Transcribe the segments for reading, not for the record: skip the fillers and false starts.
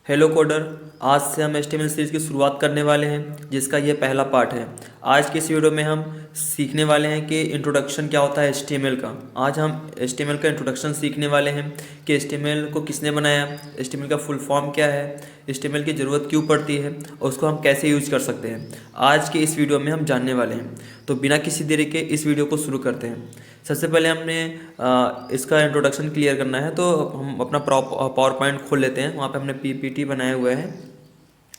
Hello coder. आज से हम HTML सीरीज़ की शुरुआत करने वाले हैं जिसका ये पहला पार्ट है। आज की इस वीडियो में हम सीखने वाले हैं कि इंट्रोडक्शन क्या होता है HTML का। आज हम HTML का इंट्रोडक्शन सीखने वाले हैं कि HTML को किसने बनाया, HTML का फुल फॉर्म क्या है, HTML की ज़रूरत क्यों पड़ती है और उसको हम कैसे यूज कर सकते हैं। आज के इस वीडियो में हम जानने वाले हैं। तो बिना किसी देरी के इस वीडियो को शुरू करते हैं। सबसे पहले हमने इसका इंट्रोडक्शन क्लियर करना है, तो हम अपना पावर पॉइंट खोल लेते हैं। वहाँ पे हमने PPT बनाया हुआ है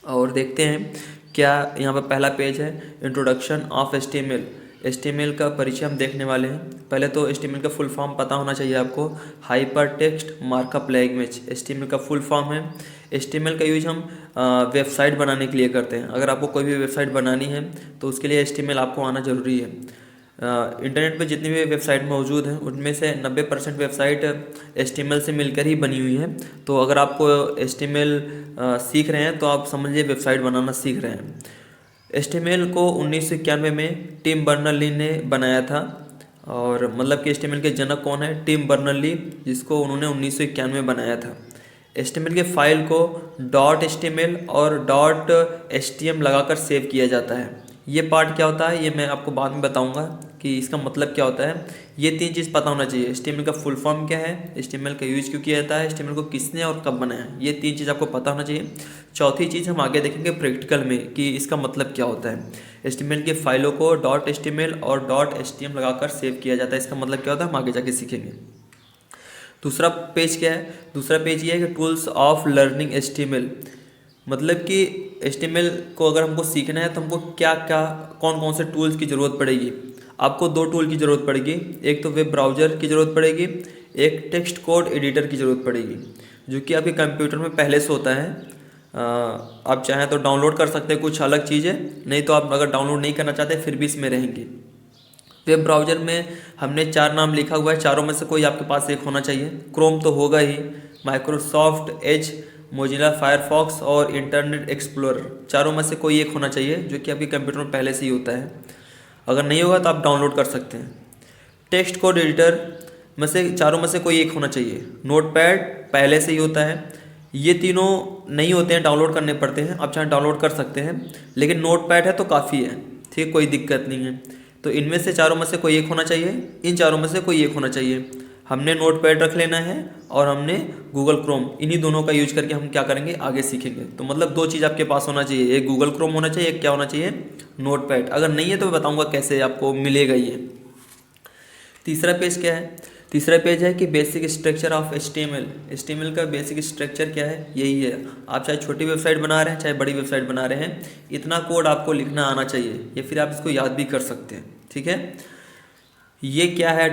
और देखते हैं क्या यहाँ पर पहला पेज है, इंट्रोडक्शन ऑफ HTML का परिचय हम देखने वाले हैं। पहले तो HTML का फुल फॉर्म पता होना चाहिए आपको, hyper text markup language HTML का फुल फॉर्म है। HTML का यूज हम वेबसाइट बनाने के लिए करते हैं। अगर आपको कोई भी वेबसाइट बनानी है तो उसके लिए HTML आपको आना ज़रूरी है। इंटरनेट पे जितनी भी वेबसाइट मौजूद हैं उनमें से 90% वेबसाइट HTML से मिलकर ही बनी हुई है। तो अगर आपको HTML सीख रहे हैं तो आप समझिए वेबसाइट बनाना सीख रहे हैं। HTML को 1991 में टिम बर्नर्स-ली ने बनाया था। और मतलब कि HTML के जनक कौन है, टिम बर्नर्स-ली, जिसको उन्होंने 1991 में बनाया था। HTML के फाइल को .html और .htm लगाकर सेव किया जाता है। ये पार्ट क्या होता है ये मैं आपको बाद में बताऊंगा कि इसका मतलब क्या होता है। ये तीन चीज़ पता होना चाहिए। HTML का फुल फॉर्म क्या है, HTML का यूज क्यों किया जाता है, HTMल को किसने और कब बनाया, ये तीन चीज़ आपको पता होना चाहिए। चौथी चीज़ हम आगे देखेंगे प्रैक्टिकल में कि इसका मतलब क्या होता है। HTML के फाइलों को .html और .htm लगाकर सेव किया जाता है, इसका मतलब क्या होता है हम आगे जाके सीखेंगे। दूसरा पेज क्या है, दूसरा पेज ये है कि टूल्स ऑफ लर्निंग HTML। मतलब कि HTML को अगर हमको सीखना है तो हमको क्या क्या कौन कौन से टूल्स की ज़रूरत पड़ेगी। आपको दो टूल की ज़रूरत पड़ेगी, एक तो वेब ब्राउज़र की ज़रूरत पड़ेगी, एक टेक्स्ट कोड एडिटर की ज़रूरत पड़ेगी, जो कि आपके कंप्यूटर में पहले से होता है। आप चाहें तो डाउनलोड कर सकते हैं, कुछ अलग चीज़ है, नहीं तो आप अगर डाउनलोड नहीं करना चाहते फिर भी इसमें रहेंगे। वेब ब्राउज़र में हमने 4 नाम लिखा हुआ है, चारों में से कोई आपके पास एक होना चाहिए। क्रोम तो होगा ही, माइक्रोसॉफ्ट एज, मोजिला फायरफॉक्स और इंटरनेट एक्सप्लोरर, चारों में से कोई एक होना चाहिए जो कि आपके कंप्यूटर में पहले से ही होता है। अगर नहीं होगा तो आप डाउनलोड कर सकते हैं। टेक्स्ट कोड एडिटर में से चारों में से कोई एक होना चाहिए। नोटपैड पहले से ही होता है। ये तीनों नहीं होते हैं, डाउनलोड करने पड़ते हैं। आप चाहे डाउनलोड कर सकते हैं, लेकिन नोटपैड है तो काफ़ी है, ठीक, कोई दिक्कत नहीं है। तो इनमें से चारों में से कोई एक होना चाहिए, इन चारों में से कोई एक होना चाहिए। हमने नोटपैड रख लेना है और हमने गूगल क्रोम, इन्हीं दोनों का यूज करके हम क्या करेंगे आगे सीखेंगे। तो मतलब दो चीज़ आपके पास होना चाहिए, एक गूगल क्रोम होना चाहिए, एक क्या होना चाहिए, नोटपैड। अगर नहीं है तो मैं बताऊंगा कैसे आपको मिलेगा ये। तीसरा पेज क्या है, तीसरा पेज है कि बेसिक स्ट्रक्चर ऑफ HTML का बेसिक स्ट्रक्चर क्या है, यही है। आप चाहे छोटी वेबसाइट बना रहे हैं चाहे बड़ी वेबसाइट बना रहे हैं, इतना कोड आपको लिखना आना चाहिए, या फिर आप इसको याद भी कर सकते हैं, ठीक है। ये क्या है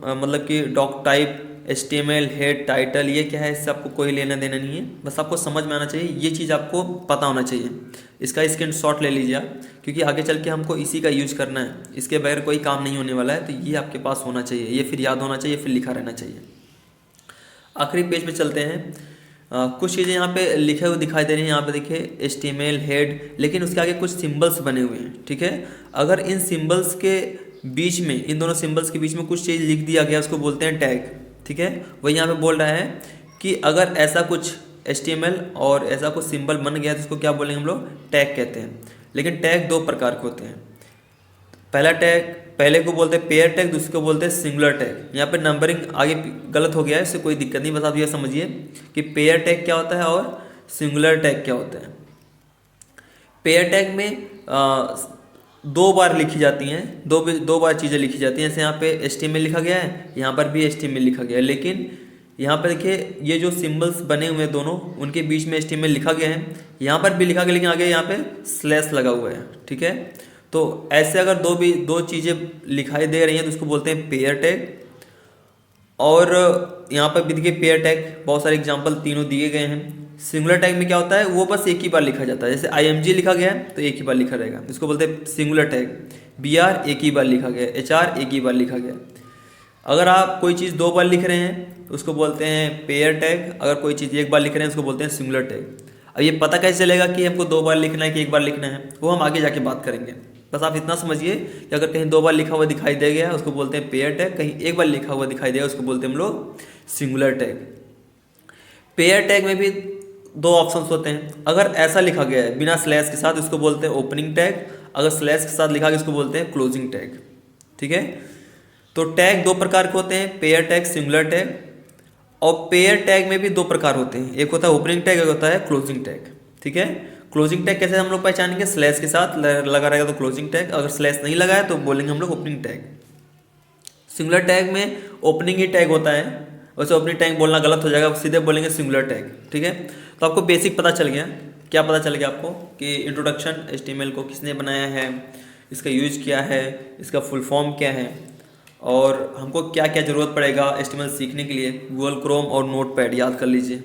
मतलब कि doctype, HTML head, title, ये क्या है, इससे आपको कोई लेना देना नहीं है, बस आपको समझ में आना चाहिए, ये चीज़ आपको पता होना चाहिए। इसका स्क्रीनशॉट ले लीजिए आप, क्योंकि आगे चल के हमको इसी का यूज करना है, इसके बगैर कोई काम नहीं होने वाला है। तो ये आपके पास होना चाहिए, ये फिर याद होना चाहिए, फिर लिखा रहना चाहिए। आखिरी पेज पे चलते हैं। कुछ चीज़ें यहाँ पे लिखे हुए दिखाई दे रही हैं। यहाँ पे देखिए HTML हेड, लेकिन उसके आगे कुछ सिंबल्स बने हुए हैं, ठीक है। अगर इन सिंबल्स के बीच में, इन दोनों सिंबल्स के बीच में कुछ चीज़ लिख दिया गया, उसको बोलते हैं टैग, ठीक है। वही यहाँ पे बोल रहा है कि अगर ऐसा कुछ HTML और ऐसा कुछ सिंबल बन गया तो उसको क्या बोलेंगे हम लोग, टैग कहते हैं। लेकिन टैग दो प्रकार के होते हैं। पहला टैग, पहले को बोलते हैं पेयर टैग, दूसरे को बोलते हैं सिंगुलर टैग। यहाँ पे नंबरिंग आगे गलत हो गया है, इससे कोई दिक्कत नहीं, बस आप ये समझिए कि पेयर टैग क्या होता है और सिंगुलर टैग क्या होता है। पेयर टैग में दो बार लिखी जाती हैं, दो बार चीज़ें लिखी जाती हैं। जैसे यहाँ पे HTML लिखा गया है, यहाँ पर भी HTML लिखा गया है, लेकिन यहाँ पर देखिए ये जो सिंबल्स बने हुए हैं दोनों, उनके बीच में HTML लिखा गया है, यहाँ पर भी लिखा गया, लेकिन आगे यहाँ पे स्लैश लगा हुआ है, ठीक है। तो ऐसे अगर दो चीज़ें लिखाई दे रही हैं तो उसको बोलते हैं पेयर टैग। और यहाँ पर भी देखिए पेयर टैग, बहुत सारे एग्जांपल तीनों दिए गए हैं। सिंगुलर टैग में क्या होता है, वो बस एक ही बार लिखा जाता है। जैसे IMG लिखा गया है तो एक ही बार लिखा रहेगा, इसको बोलते हैं सिंगुलर टैग। BR एक ही बार लिखा गया, HR एक ही बार लिखा गया। अगर आप कोई चीज़ दो बार लिख रहे हैं तो उसको बोलते हैं पेयर टैग, अगर कोई चीज़ एक बार लिख रहे हैं उसको बोलते हैं सिंगुलर टैग। अब ये पता कैसे चलेगा कि हमको दो बार लिखना है कि एक बार लिखना है, वो हम आगे जाके बात करेंगे। बस आप इतना समझिए कि अगर कहीं दो बार लिखा हुआ दिखाई दे गया उसको बोलते हैं पेयर टैग, कहीं एक बार लिखा हुआ दिखाई देगा उसको बोलते हैं हम लोग सिंगुलर टैग। पेयर टैग में भी दो ऑप्शंस होते हैं। अगर ऐसा लिखा गया है बिना स्लैश के साथ, इसको बोलते हैं ओपनिंग टैग। अगर स्लैश के साथ लिखा गया इसको बोलते हैं क्लोजिंग टैग। ठीक है, तो टैग दो प्रकार के होते हैं, पेयर टैग, सिंगुलर टैग। और पेयर टैग में भी दो प्रकार होते हैं, एक होता है ओपनिंग टैग, एक होता है क्लोजिंग टैग। ठीक है, क्लोजिंग टैग कैसे हम लोग पहचानेंगे? स्लैश के साथ लगा रहेगा तो क्लोजिंग टैग, अगर स्लैश नहीं लगाया तो बोलेंगे हम लोग ओपनिंग टैग। सिंगुलर टैग में ओपनिंग ही टैग होता है, वैसे ओपनिंग टैग बोलना गलत हो जाएगा, सीधे बोलेंगे सिंगुलर टैग। ठीक है, तो आपको बेसिक पता चल गया। क्या पता चल गया आपको? कि इंट्रोडक्शन HTML को किसने बनाया है, इसका यूज क्या है, इसका फुल फॉर्म क्या है, और हमको क्या क्या ज़रूरत पड़ेगा HTML सीखने के लिए। गूगल क्रोम और नोटपैड याद कर लीजिए।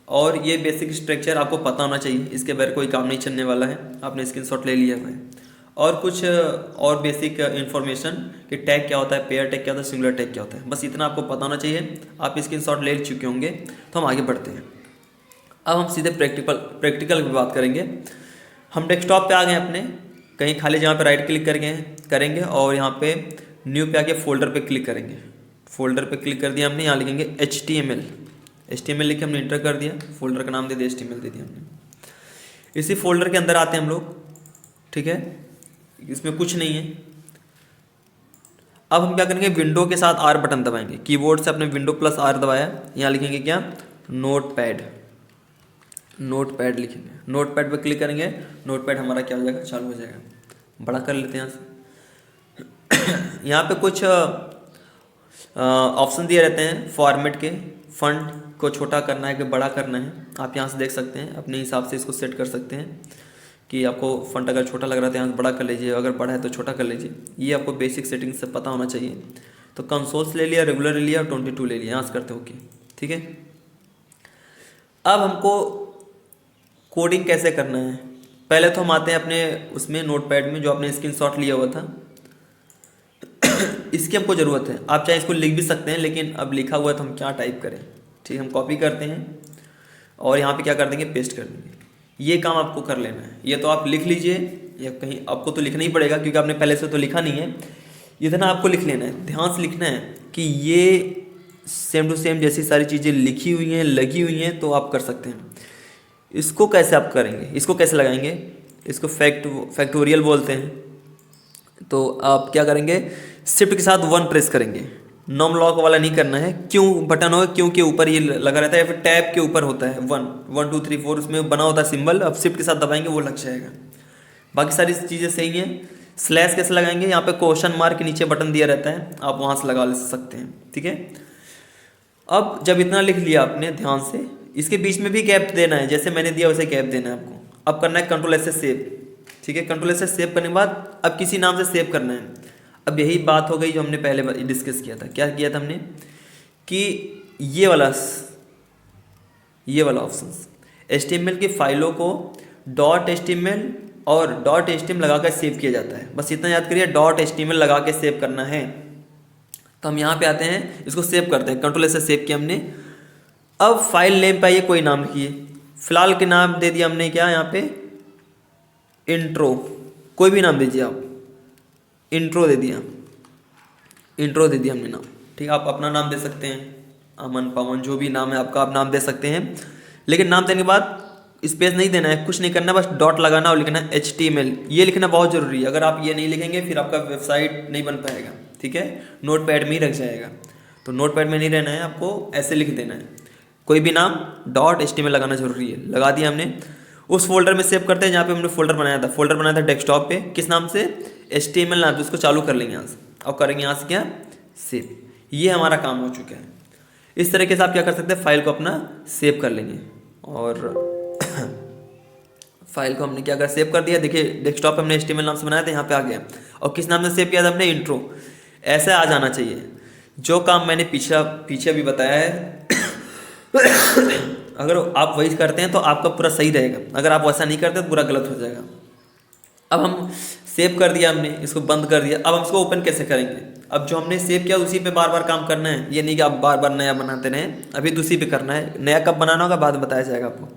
और ये बेसिक स्ट्रक्चर आपको पता होना चाहिए, इसके बगैर कोई काम नहीं चलने वाला है। आपने स्क्रीनशॉट ले लिया है। और कुछ और बेसिक इन्फॉर्मेशन कि टैग क्या होता है, पेयर टैग क्या होता है, सिंगुलर टैग क्या होता है, बस इतना आपको पता होना चाहिए। आप स्क्रीनशॉट ले चुके होंगे। तो हम आगे बढ़ते हैं। अब हम सीधे प्रैक्टिकल की बात करेंगे। हम डेस्कटॉप पे आ गए अपने, कहीं खाली जगह पे राइट क्लिक करेंगे और यहाँ पे न्यू पे आके फोल्डर पे क्लिक करेंगे। फोल्डर पे क्लिक कर दिया हमने, यहाँ लिखेंगे HTML लिख के हमने इंटर कर दिया, फोल्डर का नाम दे दिया, HTML दे दिया हमने। इसी फोल्डर के अंदर आते हैं हम लोग। ठीक है, इसमें कुछ नहीं है। अब हम क्या करेंगे, विंडो के साथ R बटन दबाएंगे। कीबोर्ड से अपने विंडो प्लस R दबाया, यहाँ लिखेंगे क्या, नोटपैड लिखेंगे। नोटपैड पे क्लिक करेंगे, नोटपैड हमारा क्या हो जाएगा, चालू हो जाएगा। बड़ा कर लेते हैं यहाँ से। यहाँ पे कुछ ऑप्शन दिए रहते हैं फॉर्मेट के, फंट को छोटा करना है कि बड़ा करना है। आप यहाँ से देख सकते हैं, अपने हिसाब से इसको सेट कर सकते हैं कि आपको फंट अगर छोटा लग रहा है तो यहाँ से बड़ा कर लीजिए, अगर बड़ा है तो छोटा कर लीजिए। ये आपको बेसिक सेटिंग से पता होना चाहिए। तो कंसोल्स ले लिया, रेगुलर ले लिया और 22 ले लिया, यहाँ से करते हो ओके। ठीक है, अब हमको कोडिंग कैसे करना है। पहले तो हम आते हैं अपने उसमें नोटपैड में जो आपने स्क्रीनशॉट लिया हुआ था। इसकी हमको ज़रूरत है। आप चाहे इसको लिख भी सकते हैं, लेकिन अब लिखा हुआ है तो हम क्या टाइप करें। ठीक है, हम कॉपी करते हैं और यहाँ पे क्या कर देंगे, पेस्ट कर देंगे। ये काम आपको कर लेना है। ये तो आप लिख लीजिए, या कहीं आपको तो लिखना ही पड़ेगा क्योंकि आपने पहले से तो लिखा नहीं है। इतना आपको लिख लेना है, ध्यान से लिखना है कि ये सेम टू सेम जैसी सारी चीज़ें लिखी हुई हैं, लगी हुई हैं, तो आप कर सकते हैं। इसको कैसे आप करेंगे, इसको कैसे लगाएंगे, इसको फैक्टोरियल बोलते हैं। तो आप क्या करेंगे, शिफ्ट के साथ 1 प्रेस करेंगे। नॉम लॉक वाला नहीं करना है, क्यों बटन होगा, क्यों के ऊपर ये लगा रहता है, या फिर टैब के ऊपर होता है 1 2 3 4 उसमें बना होता है सिंबल। अब शिफ्ट के साथ दबाएंगे वो लग जाएगा। बाकी सारी चीज़ें सही हैं। स्लैश कैसे लगाएंगे, यहाँ पे क्वेश्चन मार्क के नीचे बटन दिया रहता है, आप वहाँ से लगा सकते हैं। ठीक है, अब जब इतना लिख लिया आपने, ध्यान से इसके बीच में भी गैप देना है, जैसे मैंने दिया वैसे गैप देना है आपको। अब करना है कंट्रोल से सेव। ठीक है, कंट्रोल से सेव करने के बाद अब किसी नाम से सेव करना है। अब यही बात हो गई जो हमने पहले डिस्कस किया था। क्या किया था हमने कि ये वाला ऑप्शन HTML की फाइलों को .html और .html लगा कर सेव किया जाता है। बस इतना याद करिए, .html लगा के सेव करना है। तो हम यहाँ पे आते हैं, इसको सेव करते हैं। कंट्रोल से सेव किया हमने। अब फाइल नेम पे आइए, कोई नाम लिखिए। फिलहाल के नाम दे दिया हमने क्या, यहाँ पे इंट्रो, कोई भी नाम दीजिए आप। इंट्रो दे दिया हमने नाम। ठीक है, आप अपना नाम दे सकते हैं, अमन, पवन, जो भी नाम है आपका, आप नाम दे सकते हैं। लेकिन नाम देने के बाद स्पेस नहीं देना है, कुछ नहीं करना, बस डॉट लगाना और लिखना है HTML। ये लिखना बहुत ज़रूरी है। अगर आप ये नहीं लिखेंगे फिर आपका वेबसाइट नहीं बन पाएगा। ठीक है, नोटपैड में ही रख जाएगा। तो नोटपैड में नहीं रहना है, आपको ऐसे लिख देना है। कोई भी नाम .html लगाना जरूरी है। लगा दिया हमने। उस फोल्डर में सेव करते हैं जहाँ पे हमने फोल्डर बनाया था डेस्कटॉप पे, किस नाम से, HTML नाम से। उसको चालू कर लेंगे यहाँ से और करेंगे यहाँ से क्या, सेव। ये हमारा काम हो चुका है। इस तरीके से आप क्या कर सकते हैं, फाइल को अपना सेव कर लेंगे। और फाइल को हमने क्या कर सेव कर दिया। देखिए डेस्कटॉप पे हमने HTML नाम से बनाया था, यहाँ पे आ गया। और किस नाम से सेव किया था हमने, इंट्रो। ऐसे आ जाना चाहिए। जो काम मैंने पीछे भी बताया है अगर आप वही करते हैं तो आपका पूरा सही रहेगा। अगर आप वैसा नहीं करते तो पूरा गलत हो जाएगा। अब हम सेव कर दिया हमने, इसको बंद कर दिया। अब हम इसको ओपन कैसे करेंगे। अब जो हमने सेव किया उसी पे बार बार काम करना है। ये नहीं कि आप बार बार नया बनाते रहें, अभी दूसरी पे करना है। नया कब बनाना होगा बाद में बताया जाएगा आपको।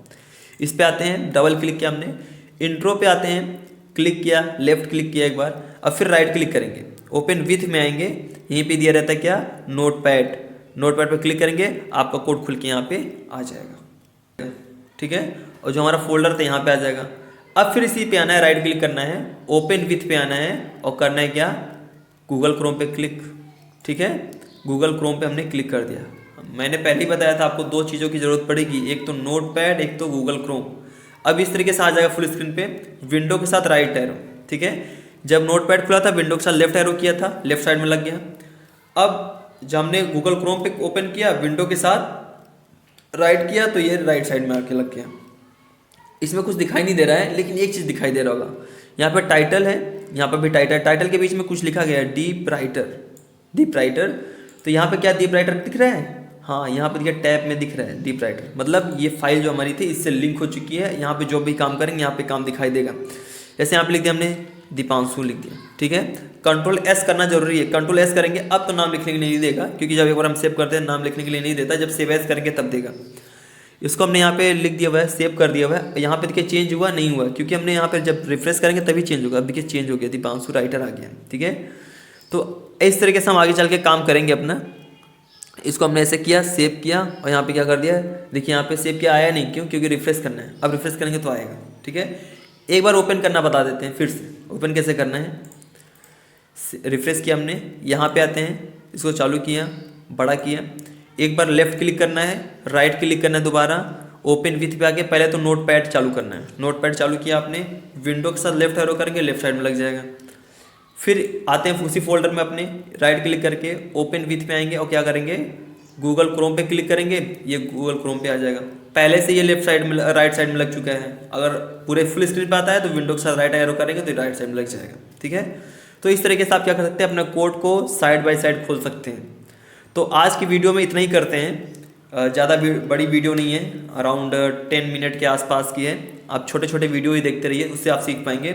इस पे आते हैं, डबल क्लिक किया हमने, इंट्रो पे आते हैं, क्लिक किया, लेफ्ट क्लिक किया एक बार, अब फिर राइट क्लिक करेंगे, ओपन विथ में आएंगे। यहीं पे दिया रहता है क्या, नोटपैड पे क्लिक करेंगे, आपका कोड खुल के यहाँ पे आ जाएगा। ठीक है, और जो हमारा फोल्डर था यहाँ पे आ जाएगा। अब फिर इसी पे आना है, राइट क्लिक करना है, ओपन विथ पे आना है और करना है क्या, गूगल क्रोम पे क्लिक। ठीक है, गूगल क्रोम पे हमने क्लिक कर दिया। मैंने पहले ही बताया था आपको दो चीज़ों की ज़रूरत पड़ेगी, एक तो नोटपैड, एक तो गूगल क्रोम। अब इस तरीके से आ जाएगा फुल स्क्रीन पे, विंडो के साथ राइट एरो। ठीक है, जब नोटपैड खुला था विंडो के साथ लेफ्ट एरो किया था, लेफ्ट साइड में लग गया। अब जब हमने गूगल क्रोम पे ओपन किया, विंडो के साथ राइट किया तो ये राइट साइड में आके लग गया। इसमें कुछ दिखाई नहीं दे रहा है, लेकिन एक चीज़ दिखाई दे रहा होगा, यहाँ पर टाइटल है, यहाँ पर भी टाइटल, टाइटल के बीच में कुछ लिखा गया है, डीप राइटर, डीप राइटर। तो यहाँ पे क्या डीप राइटर दिख रहा है, हाँ यहाँ पे देखिए टैब में दिख रहा है डीप राइटर, मतलब ये फाइल जो हमारी थी इससे लिंक हो चुकी है। यहाँ पे जो भी काम करेंगे यहाँ पे काम दिखाई देगा। जैसे यहाँ पे लिख दिया हमने दीपांशु लिख दिया। ठीक है, कंट्रोल एस करना जरूरी है, कंट्रोल एस करेंगे अब तो नाम लिखने के लिए नहीं देगा, क्योंकि जब एक बार हम सेव करते हैं नाम लिखने के लिए नहीं देता, जब सेव एस करेंगे तब देगा। इसको हमने यहाँ पे लिख दिया हुआ है, सेव कर दिया हुआ है। यहाँ पे देखिए चेंज हुआ नहीं हुआ, क्योंकि हमने यहाँ पे जब रिफ्रेश करेंगे तभी चेंज होगा। अब देखिए चेंज हो गया, दीपांशु राइटर आ गया। ठीक है, तो इस तरीके से हम आगे चल के काम करेंगे अपना। इसको हमने ऐसे किया, सेव किया और यहाँ पे क्या कर दिया, देखिए यहाँ पे सेव किया, आया नहीं, क्यों, क्योंकि रिफ्रेश करना है। अब रिफ्रेश करेंगे तो आएगा। ठीक है, एक बार ओपन करना बता देते हैं फिर से, ओपन कैसे करना है। रिफ्रेश किया हमने, यहाँ पे आते हैं, इसको चालू किया, बड़ा किया, एक बार लेफ्ट क्लिक करना है, राइट क्लिक करना है दोबारा, ओपन विथ पे आके पहले तो नोटपैड चालू करना है। नोटपैड चालू किया आपने, विंडो के साथ लेफ्ट एरो करेंगे, लेफ्ट साइड में लग जाएगा। फिर आते हैं उसी फोल्डर में अपने, राइट क्लिक करके ओपन विथ पे आएंगे और क्या करेंगे, गूगल क्रोम पे क्लिक करेंगे, ये गूगल क्रोम पे आ जाएगा। पहले से ये लेफ्ट साइड में, राइट साइड में लग चुका है। अगर पूरे फुल स्क्रीन पे आता है तो विंडो के साथ राइट एरो करेंगे तो राइट साइड में लग जाएगा। ठीक है, तो इस तरीके से आप क्या कर सकते हैं, अपने कोड को साइड बाय साइड खोल सकते हैं। तो आज की वीडियो में इतना ही करते हैं, ज़्यादा बड़ी वीडियो नहीं है, अराउंड 10 मिनट के आसपास की है। आप छोटे छोटे वीडियो ही देखते रहिए, उससे आप सीख पाएंगे।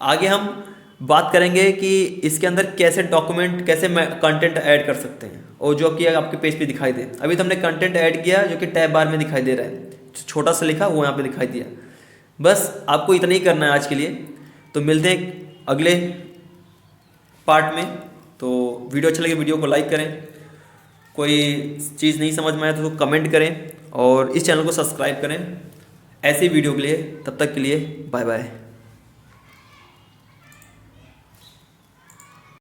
आगे हम बात करेंगे कि इसके अंदर कैसे डॉक्यूमेंट, कैसे कंटेंट ऐड कर सकते हैं और जो कि आपके पेज पे दिखाई दे। अभी तो हमने कंटेंट ऐड किया जो कि टैब बार में दिखाई दे रहा है, छोटा सा लिखा वो यहाँ पे दिखाई दिया। बस आपको इतना ही करना है आज के लिए। तो मिलते हैं अगले पार्ट में। तो वीडियो अच्छा लगे वीडियो को लाइक करें, कोई चीज़ नहीं समझ में आए तो कमेंट करें और इस चैनल को सब्सक्राइब करें ऐसी वीडियो के लिए। तब तक के लिए बाय बाय।